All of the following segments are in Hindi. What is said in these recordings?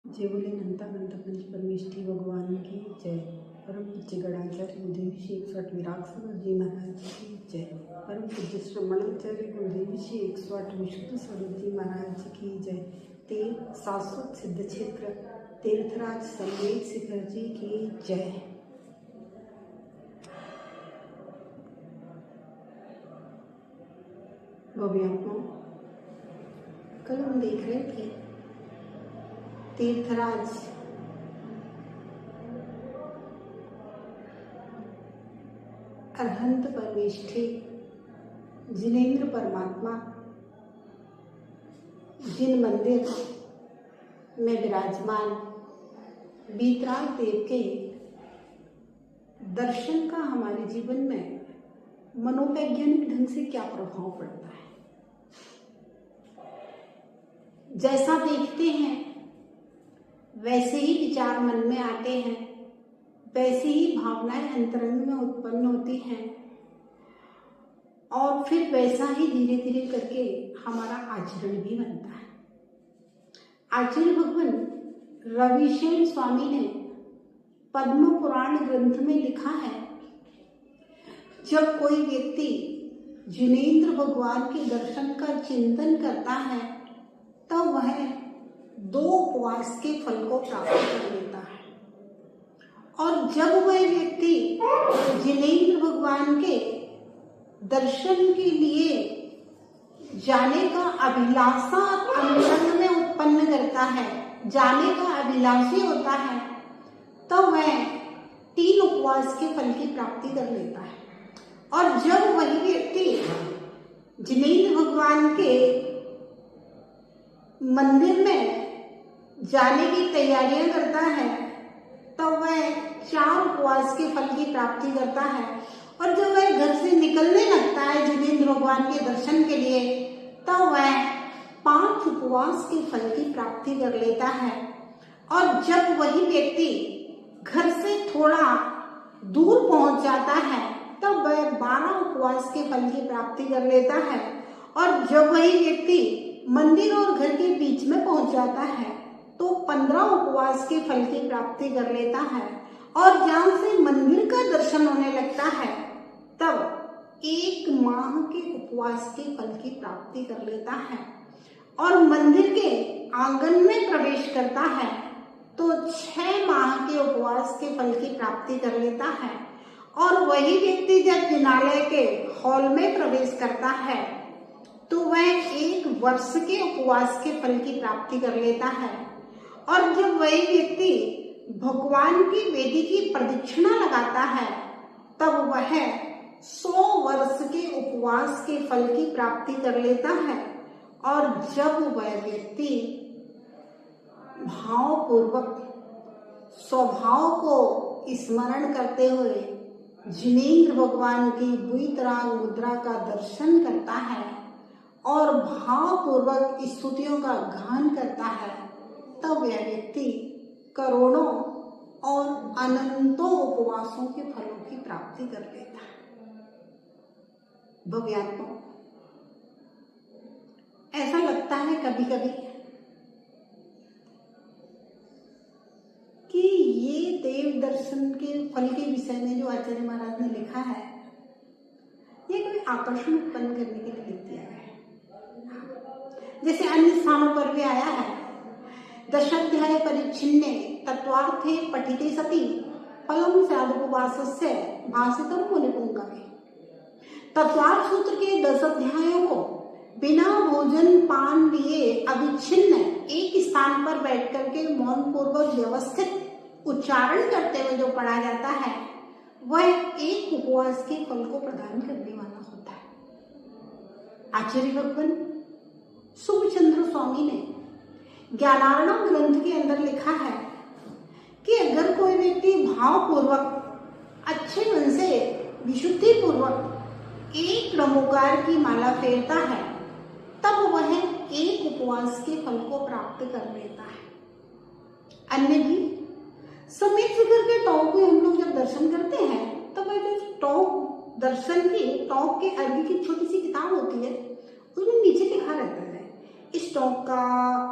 जय बोले नंता नंता पंच परमेष्ठी भगवान की जय। परम पूज्य गणाचार्य गुरुदेव श्री 108 विराग सदर जी महाराज की जय। परम पूज्य श्रमणाचार्य गुरुदेव श्री 108 विशुद्ध सदर जी महाराज की जय। तेल शाश्वत सिद्ध क्षेत्र तीर्थराज संवेद शिखर जी की जय। भव्यात्मा, कल हम देख रहे थे तीर्थराज अरहंत परमेष्ठी जिनेन्द्र परमात्मा जिन मंदिर में विराजमान वीतराग देव के दर्शन का हमारे जीवन में मनोवैज्ञानिक ढंग से क्या प्रभाव पड़ता है। जैसा देखते हैं वैसे ही विचार मन में आते हैं, वैसे ही भावनाएं अंतरंग में उत्पन्न होती हैं और फिर वैसा ही धीरे धीरे करके हमारा आचरण भी बनता है। आचार्य भगवान रविशेन स्वामी ने पद्म पुराण ग्रंथ में लिखा है, जब कोई व्यक्ति जिनेन्द्र भगवान के दर्शन का चिंतन करता है तब वह 2 उपवास के फल को प्राप्त कर लेता है। और जब वह व्यक्ति जिनेन्द्र भगवान के दर्शन के लिए जाने का अभिलाषा अंतरंग में उत्पन्न करता है, जाने का अभिलाषी होता है, तो वह 3 उपवास के फल की प्राप्ति कर लेता है। और जब वही व्यक्ति जिनेन्द्र भगवान के मंदिर में जाने की तैयारियां करता है तो वह 4 उपवास के फल की प्राप्ति करता है। और जब वह घर से निकलने लगता है जिनेन्द्र भगवान के दर्शन के लिए तो वह 5 उपवास के फल की प्राप्ति कर लेता है। और जब वही व्यक्ति घर से थोड़ा दूर पहुंच जाता है तब वह 12 उपवास के फल की प्राप्ति कर लेता है। और जब वही व्यक्ति मंदिर और घर के बीच में पहुंच जाता है तो 15 उपवास के फल की प्राप्ति कर लेता है। और जहां से मंदिर का दर्शन होने लगता है तब 1 माह के उपवास के फल की प्राप्ति कर लेता है। और मंदिर के आंगन में प्रवेश करता है तो 6 माह के उपवास के फल की प्राप्ति कर लेता है। और वही व्यक्ति जब जिनालय के हॉल में प्रवेश करता है तो वह 1 वर्ष के उपवास के फल की प्राप्ति कर लेता है। और जब वही व्यक्ति भगवान की वेदी की प्रदक्षिणा लगाता है तब वह 100 वर्ष के उपवास के फल की प्राप्ति कर लेता है। और जब वह व्यक्ति भावपूर्वक स्वभाव को स्मरण करते हुए जिनेन्द्र भगवान की वीतराग मुद्रा का दर्शन करता है और भावपूर्वक स्तुतियों का गान करता है तब यह व्यक्ति करोड़ों और अनंतों उपवासों के फलों की प्राप्ति कर लेता है। भव्यात्मा, ऐसा लगता है कभी कभी कि ये देव दर्शन के फल के विषय में जो आचार्य महाराज ने लिखा है ये कोई आकर्षण उत्पन्न करने के लिए लिख दिया है। जैसे अन्य स्थानों पर भी आया है, दशाध्याय परिच्छिन्ने तत्वार्थे पठिते सति फलम स्यादुपवासस्य भासितम मुनिपुंगवे। तत्वार्थ सूत्र के 10 अध्यायों को बिना भोजन पान लिए अविच्छिन्न एक स्थान पर बैठ करके मौन पूर्वक व्यवस्थित उच्चारण करते हुए जो पढ़ा जाता है वह 1 उपवास के फल को प्रदान करने वाला होता है। आचार्य भगवान सुखचंद्र स्वामी ने ज्ञानार्णव ग्रंथ के अंदर लिखा है कि अगर कोई व्यक्ति भावपूर्वक अच्छे मन से विशुद्धि पूर्वक 1 क्रमोकार की माला फेरता है तब वह 1 उपवास के फल को प्राप्त कर लेता है। अन्य भी समेत शिखर के टॉप में हम लोग जब दर्शन करते हैं तब वह टॉप दर्शन की टॉप के अर्घ्य की छोटी सी किताब होती है उसमें नीचे लिखा रहता है इस स्टॉक का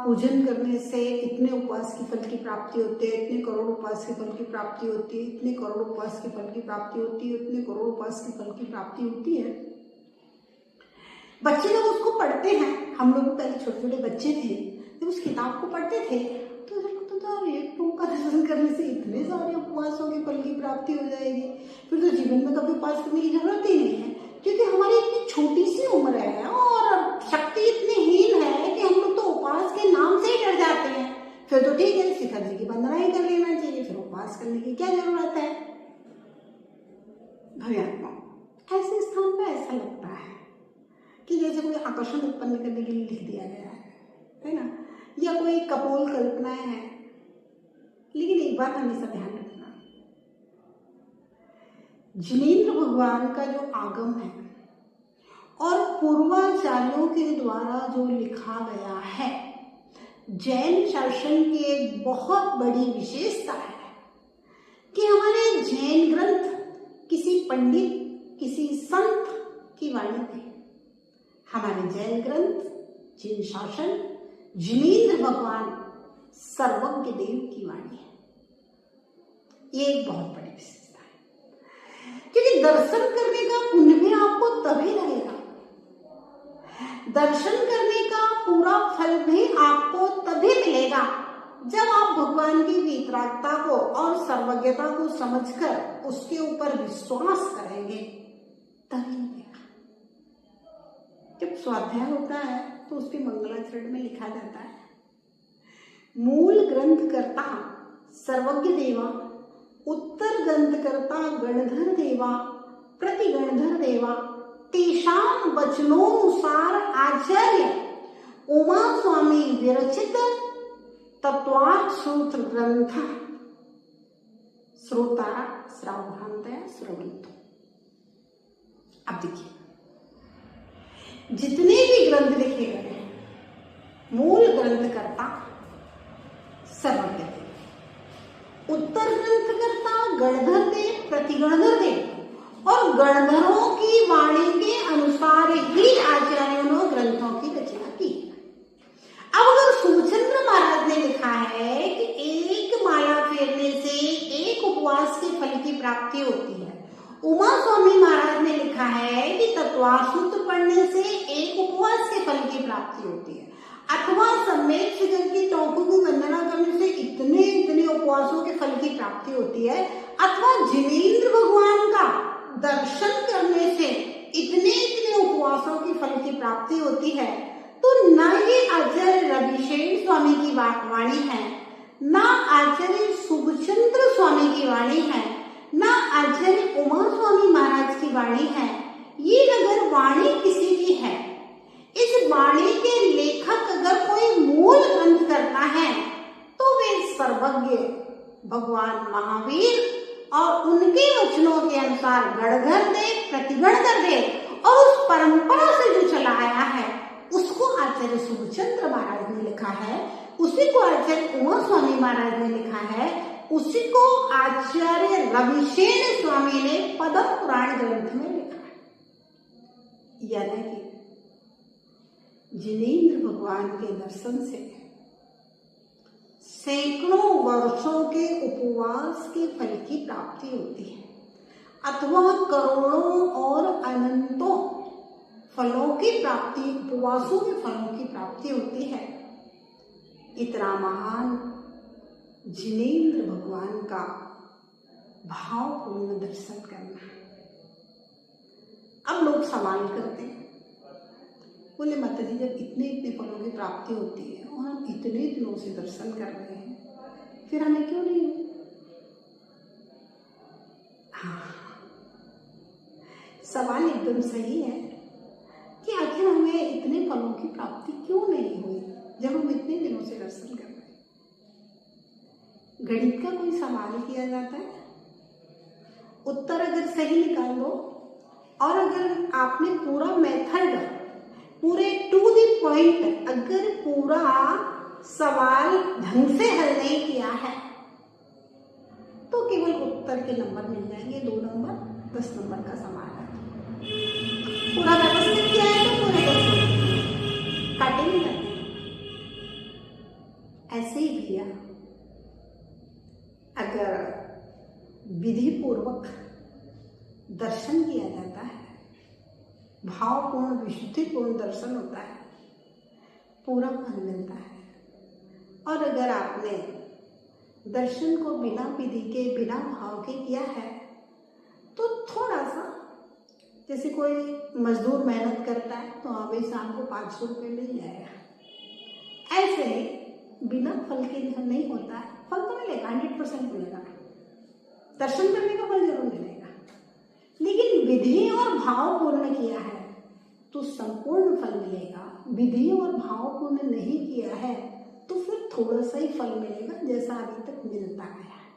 पूजन करने से इतने उपवास की फल की प्राप्ति होती है, इतने करोड़ उपवास के फल की प्राप्ति होती है, इतने करोड़ उपवास के फल की प्राप्ति होती है, इतने करोड़ उपवास के फल की प्राप्ति होती है। बच्चे लोग उसको पढ़ते हैं। हम लोग पहले छोटे छोटे बच्चे थे, जब उस किताब को पढ़ते थे तो ऐसा लगता था एक टोक का दर्शन करने से इतने सारे उपवासों के फल की प्राप्ति हो जाएगी, फिर तो जीवन में कभी उपवास करने की जरूरत ही नहीं है, क्योंकि हमारी इतनी छोटी सी उम्र है और शक्ति इतनी हीन है कि हम लोग तो उपवास के नाम से ही डर जाते हैं। फिर तो ठीक है, शिखर जी की वंदना ही कर लेना चाहिए, फिर उपवास करने की क्या जरूरत है। भव्यात्मा ऐसे स्थान पर ऐसा लगता है कि जैसे कोई आकर्षण उत्पन्न करने के लिए लिख दिया गया है ना, या कोई कपोल कल्पनाएं हैं। लेकिन एक बात हमेशा ध्यान रखना, जिनेंद्र भगवान का जो आगम है और पूर्वाचार्यों के द्वारा जो लिखा गया है, जैन शासन की एक बहुत बड़ी विशेषता है कि हमारे जैन ग्रंथ किसी पंडित, किसी संत की वाणी नहीं। हमारे जैन ग्रंथ, जैन शासन, जिनेंद्र भगवान सर्वज्ञ देव की वाणी है। ये एक बहुत बड़ी विशेषता है, क्योंकि दर्शन करने का पुण्य भी आपको तभी लगेगा, दर्शन करने का पूरा फल भी आपको तभी मिलेगा जब आप भगवान की वितरागता को और सर्वज्ञता को समझकर उसके ऊपर विश्वास करेंगे, तभी मिलेगा। जब स्वाध्याय होता है तो उसके मंगलाचरण में लिखा जाता है, मूल ग्रंथ कर्ता सर्वज्ञ देवा, उत्तर ग्रंथ कर्ता गणधर देवा, प्रति गणधर देवा, तेषां वचनोनुसार आचार्य उमा स्वामी विरचित तत्वार्थ सूत्र ग्रंथ श्रोता श्रावभांतया श्रवन्तु। अब देखिए, जितने भी ग्रंथ लिखे गए हैं, मूल ग्रंथ कर्ता सर्वज्ञ देव, उत्तर ग्रंथ कर्ता गणधर देव, प्रति गणधर देव, और गणधरों की वाणी के अनुसार ही आचार्यों ने ग्रंथों की रचना की। अब अगर सुमचंद्र महाराज ने लिखा है कि एक माला फेरने से एक उपवास के फल की प्राप्ति होती है, उमा स्वामी महाराज ने लिखा है कि तत्वार्थ सूत्र पढ़ने से एक उपवास के फल की प्राप्ति होती है, अथवा सम्यक शिखर की टोकों की वंदना करने से इतने इतने उपवासों के फल की प्राप्ति होती है, अथवा जिनेंद्र भगवान का दर्शन करने से इतने इतने उपवासों की फल की प्राप्ति होती है, तो न ये आचार्य रविशेन स्वामी की वाणी है, न आचार्य शुभचंद्र स्वामी की वाणी है, न आचार्य उमा स्वामी महाराज की वाणी है। ये अगर वाणी किसी की है, इस वाणी के लेखक अगर कोई मूल ग्रंथ करता है, तो वे सर्वज्ञ भगवान महावीर और उनके वचनों के अनुसार गणधर देव, प्रतिगणधर देव, और उस परंपरा से जो चला आया है उसको आचार्य शुभचंद्र महाराज ने लिखा है, उसी को आचार्य उमा स्वामी महाराज ने लिखा है, उसी को आचार्य रविशेन स्वामी ने पद्म पुराण ग्रंथ में लिखा है। यानी कि जिनेंद्र भगवान के दर्शन से सैकड़ों वर्षों के उपवास के फल की प्राप्ति होती है, अथवा करोड़ों और अनंतों फलों की प्राप्ति, उपवासों के फलों की प्राप्ति होती है। इतना महान जिनेंद्र भगवान का भावपूर्ण दर्शन करना। अब लोग सवाल करते हैं, बोले माता जी, जब इतने इतने फलों की प्राप्ति होती है और हम इतने दिनों से दर्शन कर रहे हैं, फिर हमें क्यों नहीं? हाँ, सवाल एकदम सही है कि आखिर हमें इतने फलों की प्राप्ति क्यों नहीं हुई जब हम इतने दिनों से दर्शन कर रहे हैं। गणित का कोई सवाल किया जाता है, उत्तर अगर सही निकाल दो और अगर आपने पूरा मेथड, पूरे टू द पॉइंट, अगर पूरा सवाल ढंग से हल नहीं किया है, तो केवल उत्तर के नंबर मिल जाएंगे, 2 नंबर, 10 नंबर का सवाल है। पूरा व्यवस्थित किया है तो पूरे 10 नंबर काटे नहीं जाते। ऐसे ही भैया अगर विधि पूर्वक दर्शन किया जाता है, भावपूर्ण विशुद्धिपूर्ण दर्शन होता है, पूरा फल मिलता है। और अगर आपने दर्शन को बिना विधि के बिना भाव के किया है तो थोड़ा सा, जैसे कोई मजदूर मेहनत करता है तो हाँ भाई शाम को 500 रुपये मिल जाएगा, ऐसे ही बिना फल के नहीं होता है। फल तो मिलेगा, 100% मिलेगा, दर्शन करने का फल जरूर मिलेगा, लेकिन विधि और भाव पूर्ण किया है तो संपूर्ण फल मिलेगा। विधि और भाव पूर्ण नहीं किया है तो फिर थोड़ा सा ही फल मिलेगा, जैसा अभी तक मिलता आया है।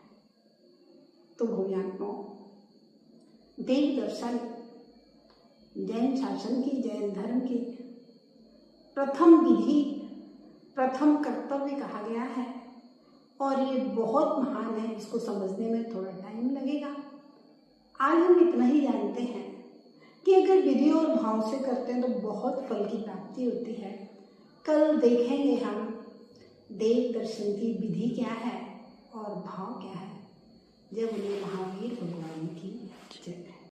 तो भूमियात्माओं, देव दर्शन जैन शासन की, जैन धर्म की प्रथम विधि, प्रथम कर्तव्य कहा गया है और ये बहुत महान है। इसको समझने में थोड़ा टाइम लगेगा। आज हम इतना ही जानते हैं कि अगर विधि और भाव से करते हैं तो बहुत फल की प्राप्ति होती है। कल देखेंगे हम देव दर्शन की विधि क्या है और भाव क्या है, जब उन्हें महावीर भगवान की